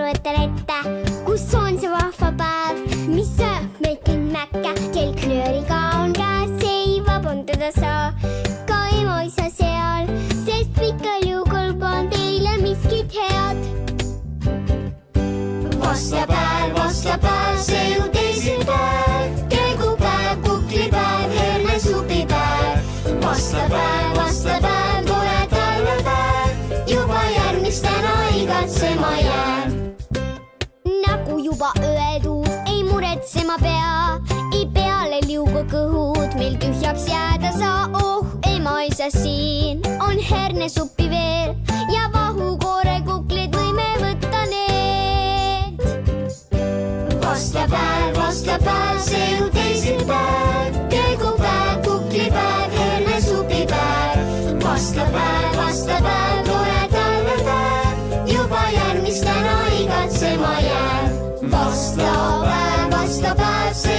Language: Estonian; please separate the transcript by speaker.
Speaker 1: kujutan ette, kus on see vahva päev, mis sööb meid kindmäkke. Kelknööriga on käes, seivab on teda saa, ka emaisa seal, sest pikal juugul on teile miskit head. Vastlapäev, see ju teisipäev, kelgupäev, kuklipäev, hernesupipäev. Vastlapäev, tore talvepäev, juba järgmistena igatsema jään. Nagu juba öeldud, ei muretsema pea, ei peale liugu kõhud meil tühjaks jääda saa. Oh, emaisa siin on hernesuppi veel ja vahukooreකුklid võime võtta need. Vastlapäev, see ju teisipäev, kelgupäev, kuklipäev, hernesupipäev. Vastlapäev, tore talvepäev, juba järgmistena igatsema jään. Vastlapäev, see